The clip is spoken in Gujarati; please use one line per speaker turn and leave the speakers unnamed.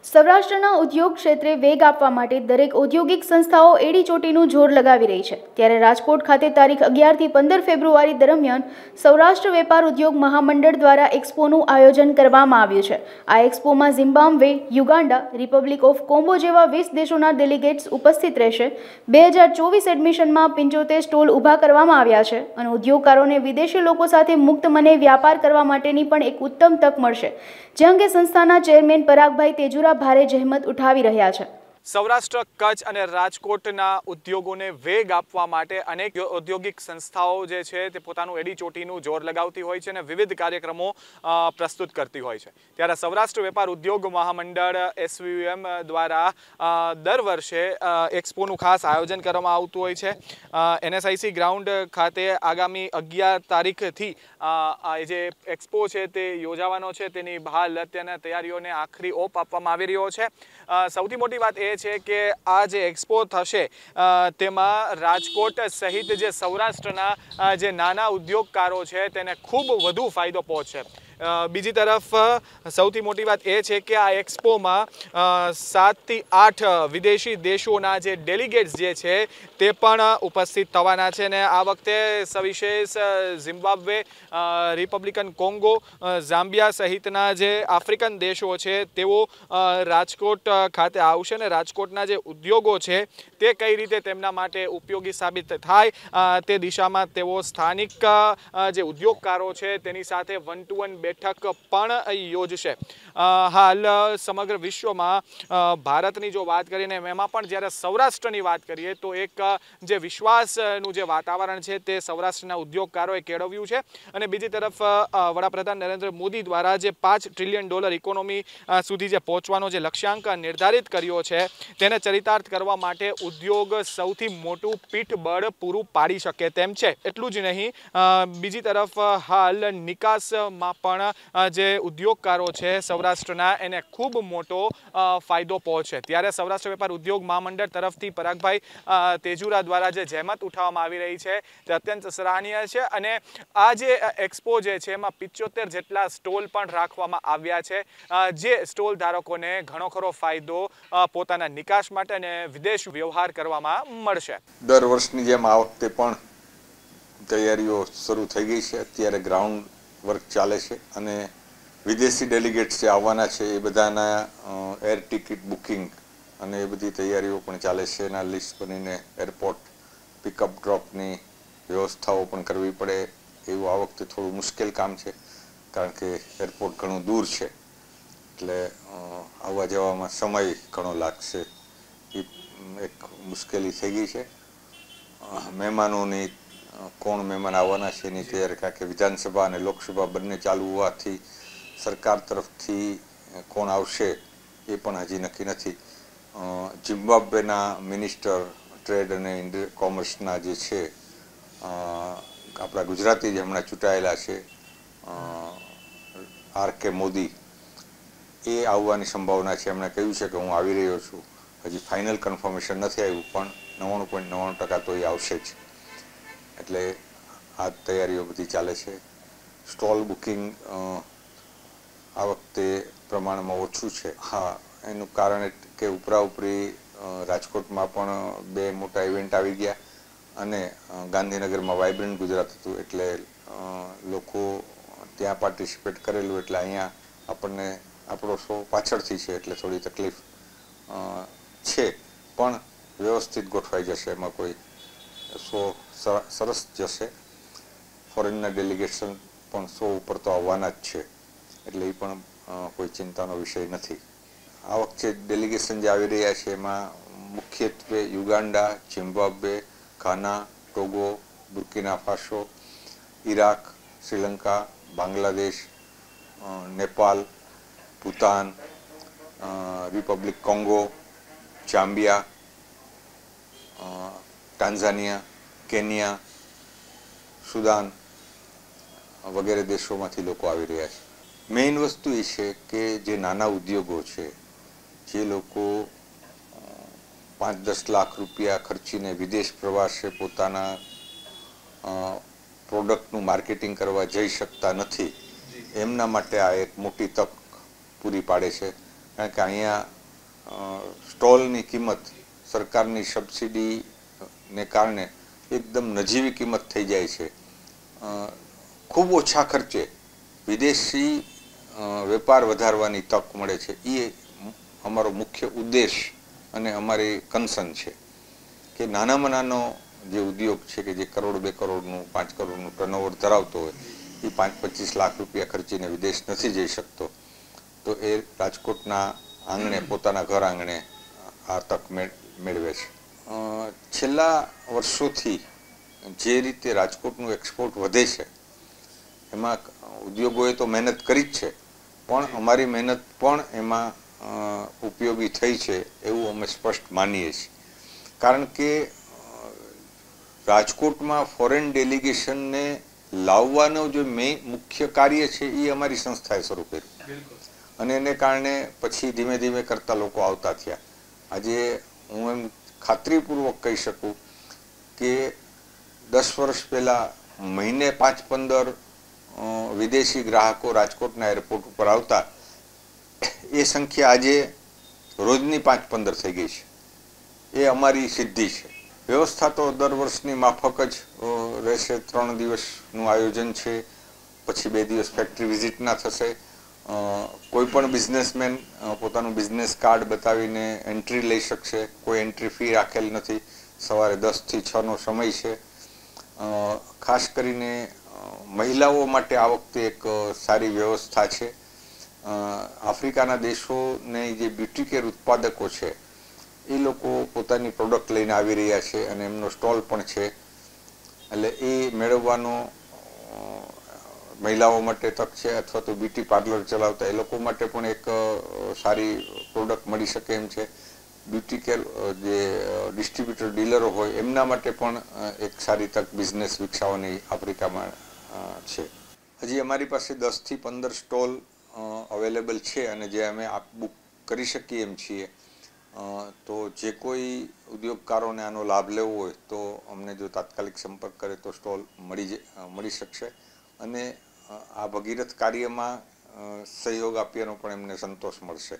સૌરાષ્ટ્રના ઉદ્યોગ ક્ષેત્રે વેગ આપવા માટે દરેક ઔદ્યોગિક સંસ્થાઓ એડી ચોટીનું જોર લગાવી રહી છે। ત્યારે રાજકોટ ખાતે તારીખ 11 થી 15 ફેબ્રુઆરી દરમિયાન સૌરાષ્ટ્ર વેપાર ઉદ્યોગ મહામંડળ દ્વારા એક્સપોનું આયોજન કરવામાં આવ્યું છે। આ એક્સપોમાં Zimbabwe, Uganda, Republic of Congo જેવા 20 દેશોના ડેલિગેટ્સ ઉપસ્થિત રહેશે। 2024 એડમિશનમાં 75 સ્ટોલ ઊભા કરવામાં આવ્યા છે અને ઉદ્યોગકારોને વિદેશી લોકો સાથે મુક્ત મને વ્યાપાર કરવા માટેની પણ એક ઉત્તમ તક મળશે, જે અંગે સંસ્થાના ચેરમેન પરાગભાઈ તેજુરા ભારે જહેમત ઉઠાવી રહ્યા છે।
સૌરાષ્ટ્ર, કચ્છ અને રાજકોટના ઉદ્યોગોને વેગ આપવા માટે અનેક ઔદ્યોગિક સંસ્થાઓ જે છે તે પોતાનું એડી ચોટીનું જોર લગાવતી હોય છે અને વિવિધ કાર્યક્રમો પ્રસ્તુત કરતી હોય છે। ત્યારે સૌરાષ્ટ્ર વેપાર ઉદ્યોગ મહામંડળ SVUM દ્વારા દર વર્ષે એક્સપોનું ખાસ આયોજન કરવામાં આવતું હોય છે। NSIC ગ્રાઉન્ડ ખાતે આગામી 11 તારીખથી આ જે એક્સપો છે તે યોજાવાનો છે, તેની હાલ અત્યારના તૈયારીઓને આખરી ઓપ આપવામાં આવી રહ્યો છે। સૌથી મોટી વાત એ છે કે આ જે એક્સપો થશે તેમાં રાજકોટ સહિત જે સૌરાષ્ટ્રના જે નાના ઉદ્યોગકારો છે તેને ખૂબ વધુ ફાયદો પહોંચશે। બીજી તરફ સૌથી મોટી વાત એ છે કે આ એક્સપોમાં 7 થી 8 વિદેશી દેશોના જે ડેલિગેટ્સ જે છે તે પણ ઉપસ્થિત થવાના છે અને આ વખતે સવિશેષ ઝિમ્બાબ્વે, રિપબ્લિકન કોંગો, ઝામ્બિયા સહિતના જે આફ્રિકન દેશો છે તેઓ રાજકોટ ખાતે આવશે અને રાજકોટના જે ઉદ્યોગો છે તે કઈ રીતે તેમના માટે ઉપયોગી સાબિત થાય તે દિશામાં તેઓ સ્થાનિક જે ઉદ્યોગકારો છે તેની સાથે 1-to-1 બેઠક પણ યોજશે। હાલ સમગ્ર વિશ્વમાં ભારતની જો વાત કરીને એમાં પણ જ્યારે સૌરાષ્ટ્રની વાત કરીએ તો એક જે વિશ્વાસનું જે વાતાવરણ છે તે સૌરાષ્ટ્રના ઉદ્યોગકારોએ કેળવ્યું છે અને બીજી તરફ વડાપ્રધાન નરેન્દ્ર મોદી દ્વારા જે $5 ટ્રિલિયન ઇકોનોમી સુધી જે પહોંચવાનો જે લક્ષ્યાંક નિર્ધારિત કર્યો છે તેને ચરિતાર્થ કરવા માટે ઉદ્યોગ સૌથી મોટું પીઠબળ પૂરું પાડી શકે તેમ છે। એટલું જ નહીં, બીજી તરફ હાલ નિકાસમાં પણ જે ઉદ્યોગકારો છે સૌરાષ્ટ્રના એને ખૂબ મોટો ફાયદો પહોંચે। ત્યારે સૌરાષ્ટ્ર વેપાર ઉદ્યોગ મહામંડળ તરફથી પરાગભાઈ તેજુરા દ્વારા જે જહેમત ઉઠાવવામાં આવી રહી છે તે અત્યંત સરાહનીય છે અને આ જે એક્સપો જે છે એમાં 75 જેટલા સ્ટોલ પણ રાખવામાં આવ્યા છે, જે સ્ટોલ ધારકોને ઘણો ખરો ફાયદો પોતાના નિકાસ માટે અને વિદેશ વ્યવહાર કરવામાં મળશે।
દર વર્ષની જેમ આ વખતે પણ તૈયારીઓ શરૂ થઈ ગઈ છે। અત્યારે ગ્રાઉન્ડ વર્ક ચાલે છે અને વિદેશી ડેલિગેટ્સ જે આવવાના છે એ બધાના એર ટિકિટ બુકિંગ અને એ બધી તૈયારીઓ પણ ચાલે છે। એના લિસ્ટ બનીને એરપોર્ટ પિકઅપ ડ્રોપની વ્યવસ્થાઓ પણ કરવી પડે એવું આ વખતે થોડું મુશ્કેલ કામ છે, કારણ કે એરપોર્ટ ઘણું દૂર છે એટલે આવવા જવામાં સમય ઘણો લાગશે, એ એક મુશ્કેલી થઈ ગઈ છે। મહેમાનોની કોણ મહેમાન આવવાના છે એની તૈયારી, કારણ કે વિધાનસભા અને લોકસભા બંને ચાલુ હોવાથી સરકાર તરફથી કોણ આવશે એ પણ હજી નક્કી નથી। ઝિમ્બાબ્વેના મિનિસ્ટર ટ્રેડ અને કોમર્સના જે છે આપણા ગુજરાતી જે હમણાં ચૂંટાયેલા છે RK મોદી, એ આવવાની સંભાવના છે। એમણે કહ્યું છે કે હું આવી રહ્યો છું, હજી ફાઇનલ કન્ફર્મેશન નથી આવ્યું પણ 99.99% તો એ આવશે જ, એટલે આ તૈયારીઓ બધી ચાલે છે। સ્ટોલ બુકિંગ આ વખતે પ્રમાણમાં ઓછું છે। હા, એનું કારણ કે ઉપરી રાજકોટમાં પણ 2 મોટા ઇવેન્ટ આવી ગયા અને ગાંધીનગરમાં વાઇબ્રન્ટ ગુજરાત હતું એટલે લોકો ત્યાં પાર્ટિસિપેટ કરેલું, એટલે અહીંયા આપણને આપણો શો પાછળથી છે એટલે થોડી તકલીફ છે, પણ વ્યવસ્થિત ગોઠવાઈ જશે, એમાં કોઈ શો સરસ જશે। ફોરેનના ડેલિગેશન પણ શો ઉપર તો આવવાના જ છે એટલે એ પણ કોઈ ચિંતાનો વિષય નથી। આ વખતે ડેલિગેશન જે આવી રહ્યા છે એમાં મુખ્યત્વે Uganda, Zimbabwe, Ghana, Togo, Burkina Faso, Iraq, Sri Lanka, Bangladesh, Nepal, Bhutan, Republic Congo, Zambia, Tanzania, Kenya, Sudan વગેરે દેશોમાંથી લોકો આવી રહ્યા છે। મેઇન વસ્તુ એ છે કે જે નાના ઉદ્યોગો છે, જે લોકો 5-10 લાખ રૂપિયા ખર્ચીને વિદેશ પ્રવાસે પોતાના પ્રોડક્ટનું માર્કેટિંગ કરવા જઈ શકતા નથી, એમના માટે આ એક મોટી તક પૂરી પાડે છે, કારણ કે અહીંયા સ્ટોલની કિંમત સરકારની સબસિડીને કારણે એકદમ નજીવી કિંમત થઈ જાય છે. ખૂબ ઓછા ખર્ચે વિદેશી વેપાર વધારવાની તક મળે છે. એ અમારો મુખ્ય ઉદ્દેશ અને અમારી કન્સર્ન છે કે નાનામાં નાનો જે ઉદ્યોગ છે કે જે કરોડ 2 કરોડનું 5 કરોડનું ટર્નઓવર ધરાવતો હોય એ 5-25 લાખ રૂપિયા ખર્ચીને વિદેશ નથી જઈ શકતો, તો એ રાજકોટના આંગણે, પોતાના ઘર આંગણે આ તક મેળવે છે. છેલ્લા વર્ષોથી જે રીતે રાજકોટનું એક્સપોર્ટ વધે છે એમાં ઉદ્યોગોએ તો મહેનત કરી જ છે, પણ અમારી મહેનત પણ એમાં ઉપયોગી થઈ છે એવું અમે સ્પષ્ટ માનીએ છીએ. કારણ કે રાજકોટમાં ફોરેન ડેલિગેશનને લાવવાનો જે મુખ્ય કાર્ય છે એ અમારી સંસ્થાએ શરૂ કર્યું અને એને કારણે પછી ધીમે ધીમે કરતા લોકો આવતા થયા. આજે હું એમ ખાતરીપૂર્વક કહી શકું કે 10 વર્ષ પહેલાં મહિને 5-15 વિદેશી ગ્રાહકો રાજકોટના એરપોર્ટ ઉપર આવતા, એ સંખ્યા આજે રોજની 5-15 થઈ ગઈ છે. એ અમારી સિદ્ધિ છે. વ્યવસ્થા તો દર વર્ષની માફક જ રહેશે. 3 દિવસનું આયોજન છે, પછી 2 દિવસ ફેક્ટરી વિઝિટના થશે. કોઈ પણ બિઝનેસમેન પોતાનું બિઝનેસ કાર્ડ બતાવીને એન્ટ્રી લઈ શકશે. કોઈ એન્ટ્રી ફી રાખેલ નથી. સવારે 10 થી 6નો સમય છે. ખાસ કરીને મહિલાઓ માટે આ વખતે એક સારી વ્યવસ્થા છે. આફ્રિકાના દેશોને જે બ્યુટી કેર ઉત્પાદકો છે એ લોકો પોતાની પ્રોડક્ટ લઈને આવી રહ્યા છે અને એમનો સ્ટોલ પણ છે. એટલે એ મેળવવાનો મહિલાઓ માટે તક છે, અથવા તો બ્યુટી પાર્લર ચલાવતા એ લોકો માટે પણ એક સારી પ્રોડક્ટ મળી શકે એમ છે. બ્યુટી કેર જે ડિસ્ટ્રીબ્યુટર ડીલરો હોય એમના માટે પણ એક સારી તક બિઝનેસ વિકસાવવાની આફ્રિકામાં છે. હજી અમારી પાસે 10 થી 15 સ્ટોલ અવેલેબલ છે અને જે અમે બુક કરી શકીએ એમ છીએ. તો જે કોઈ ઉદ્યોગકારોને આનો લાભ લેવો હોય તો અમને જો તાત્કાલિક સંપર્ક કરે તો સ્ટોલ મળી શકશે અને આ ભગીરથ કાર્યમાં સહયોગ આપવાનો પણ એમને સંતોષ મળશે.